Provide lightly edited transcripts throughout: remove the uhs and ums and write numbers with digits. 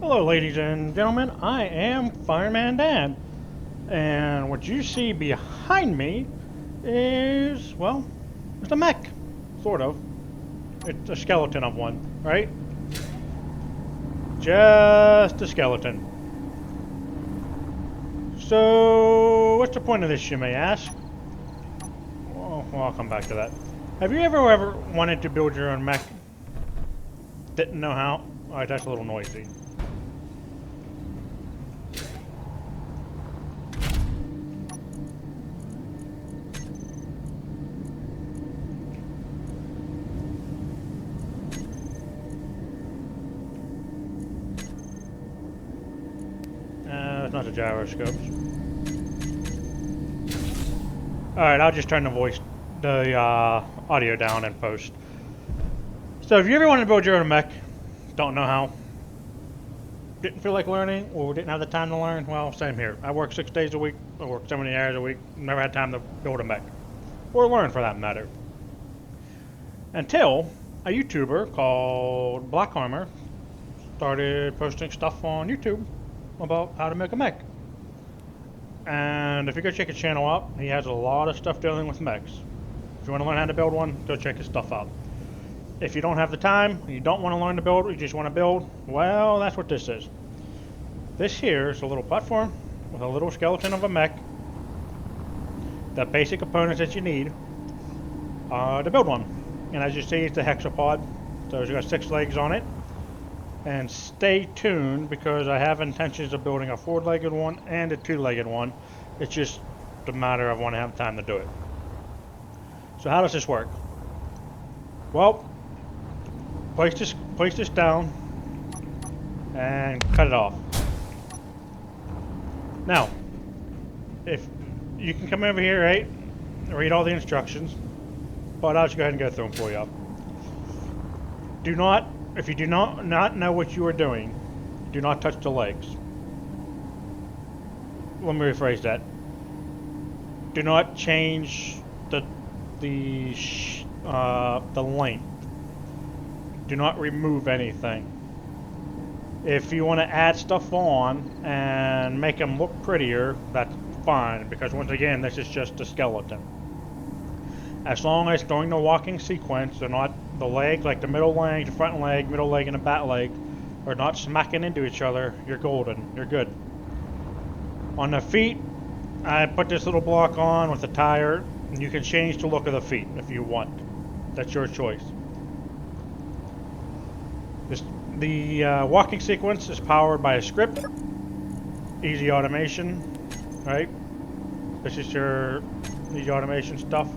Hello, ladies and gentlemen. I am Fireman Dan, and what you see behind me is, well, it's a mech, sort of. It's a skeleton of one, right? Just a skeleton. So, what's the point of this, you may ask? Well, I'll come back to that. Have you ever wanted to build your own mech? Didn't know how? Alright, that's a little noisy. It's not the gyroscopes. Alright, I'll just turn the audio down and post. So if you ever wanted to build your own mech, don't know how, didn't feel like learning, or didn't have the time to learn, well, same here. I work 6 days a week, I work 70 hours a week, never had time to build a mech. Or learn for that matter. Until a YouTuber called Black Armor started posting stuff on YouTube about how to make a mech. And if you go check his channel out, he has a lot of stuff dealing with mechs. If you want to learn how to build one, go check his stuff out. If you don't have the time, you don't want to learn to build, you just want to build, well, that's what this is. This here is a little platform with a little skeleton of a mech. The basic components that you need to build one. And as you see, it's a hexapod, so it's got 6 legs on it. And stay tuned, because I have intentions of building a 4-legged one and a 2-legged one. It's just a matter of when I have time to do it. So how does this work? Well, place this down and cut it off. Now, if you can come over here, right, read all the instructions, but I'll just go ahead and go through them for you. If you do not know what you are doing, do not touch the legs. Let me rephrase that. Do not change the length. Do not remove anything. If you want to add stuff on and make them look prettier, that's fine, because once again, this is just a skeleton. As long as during the walking sequence, they're not the legs, like the middle leg, the front leg, middle leg, and the back leg, are not smacking into each other, you're golden. You're good. On the feet, I put this little block on with a tire, and you can change the look of the feet if you want. That's your choice. The walking sequence is powered by a script, easy automation, right? This is your easy automation stuff.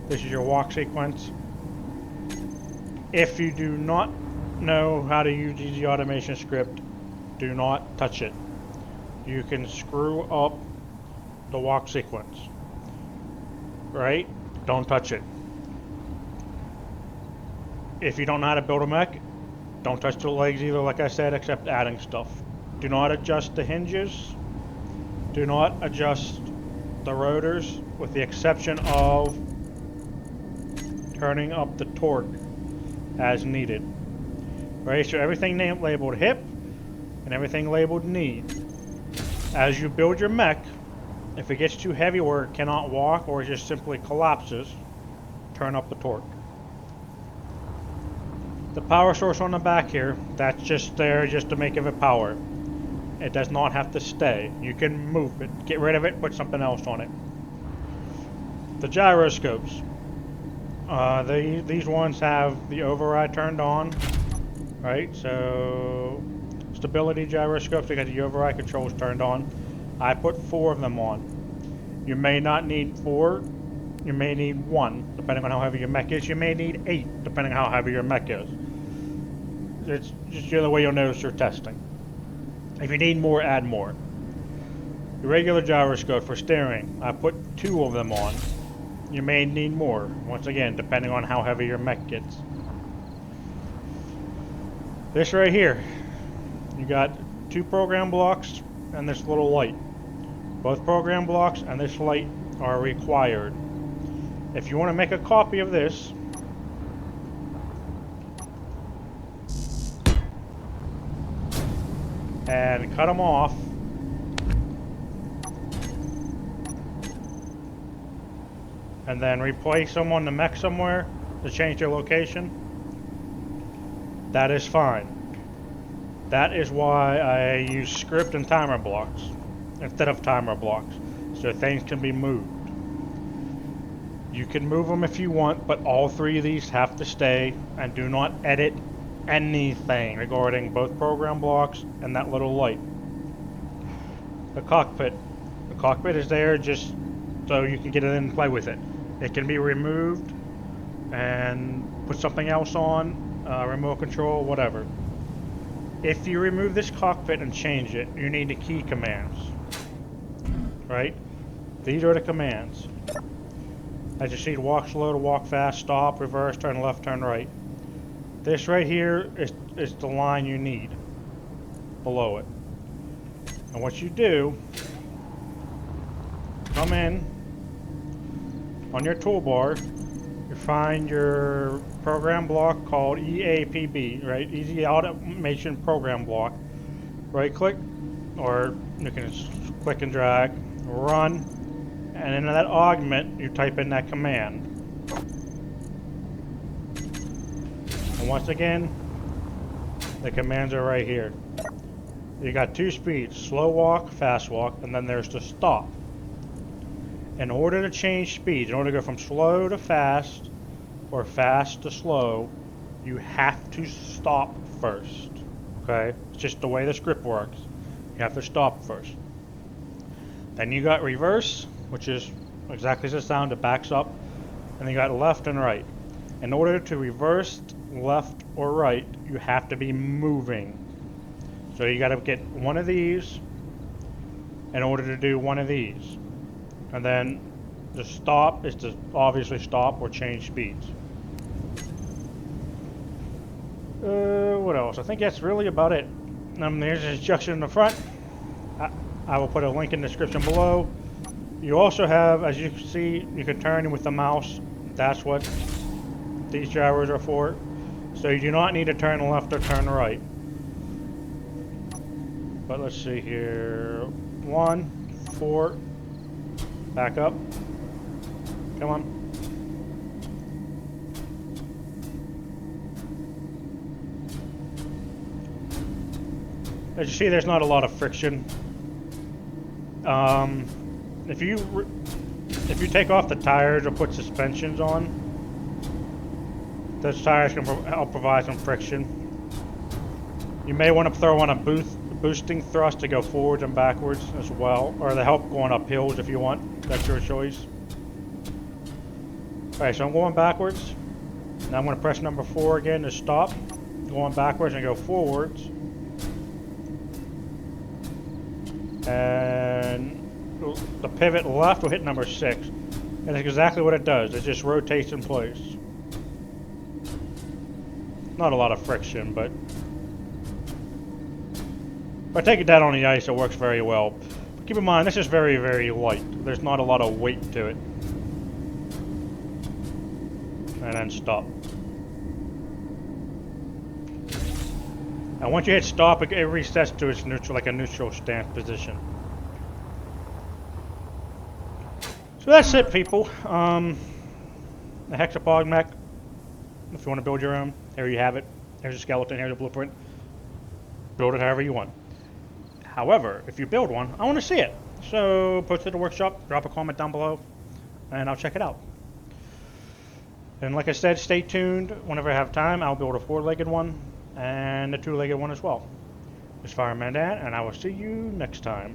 This is your walk sequence. If you do not know how to use Easy Automation script, do not touch it. You can screw up the walk sequence. Right? Don't touch it. If you don't know how to build a mech, don't touch the legs either, like I said, except adding stuff. Do not adjust the hinges. Do not adjust the rotors, with the exception of turning up the torque as needed. Right, so everything labeled hip and everything labeled knee. As you build your mech, if it gets too heavy where it cannot walk or it just simply collapses, turn up the torque. The power source on the back here, that's just there just to make it power. It does not have to stay. You can move it, get rid of it, put something else on it. The gyroscopes. These ones have the override turned on, right? So stability gyroscopes, they got the override controls turned on. I put 4 of them on. You may not need 4, you may need 1, depending on how heavy your mech is. You may need 8, depending on how heavy your mech is. It's just the other way you'll notice you're testing. If you need more, add more. The regular gyroscope for steering, I put 2 of them on. You may need more, once again, depending on how heavy your mech gets. This right here, you got 2 program blocks and this little light. Both program blocks and this light are required. If you want to make a copy of this, and cut them off. And then replace them on the mech somewhere to change their location, that is fine. That is why I use script and timer blocks instead of timer blocks, so things can be moved. You can move them if you want, but all three of these have to stay, and do not edit anything regarding both program blocks and that little light. The cockpit. The cockpit is there just so you can get in and play with it. It can be removed and put something else on, remote control, whatever. If you remove this cockpit and change it, you need the key commands, right? These are the commands. As you see, walk slow to walk fast, stop, reverse, turn left, turn right. This right here is the line you need below it. And what you do, come in on your toolbar, you find your program block called EAPB, right? Easy Automation Program Block. Right click, or you can just click and drag, run, and in that augment, you type in that command. And once again, the commands are right here. You got two speeds, slow walk, fast walk, and then there's the stop. In order to change speeds, in order to go from slow to fast, or fast to slow, you have to stop first, okay? It's just the way the script works. You have to stop first. Then you got reverse, which is exactly as it sounds, it backs up. And then you got left and right. In order to reverse left or right, you have to be moving. So you got to get one of these in order to do one of these. And then the stop is to obviously stop or change speeds. What else? I think that's really about it. There's an instruction in the front. I will put a link in the description below. You also have, as you can see, you can turn with the mouse. That's what these gyros are for. So you do not need to turn left or turn right. But let's see here. 1, 4. Back up. Come on. As you see, there's not a lot of friction. If you take off the tires or put suspensions on, those tires can help provide some friction. You may want to throw on a boosting thrust to go forwards and backwards as well, or to help going up hills if you want. That's your choice. Alright, so I'm going backwards. Now I'm going to press number 4 again to stop. Going backwards and go forwards. And the pivot left will hit number 6. And that's exactly what it does. It just rotates in place. Not a lot of friction, but if I take it down on the ice, it works very well. But keep in mind, this is very, very light. There's not a lot of weight to it. And then stop. And once you hit stop, it resets to its neutral, like a neutral stance position. So that's it, people. The Hexapod mech. If you want to build your own, there you have it. Here's a skeleton, here's a blueprint. Build it however you want. However, if you build one, I want to see it. So post it at the workshop, drop a comment down below, and I'll check it out. And like I said, stay tuned. Whenever I have time, I'll build a 4-legged one and a 2-legged one as well. This is Fireman Dan, and I will see you next time.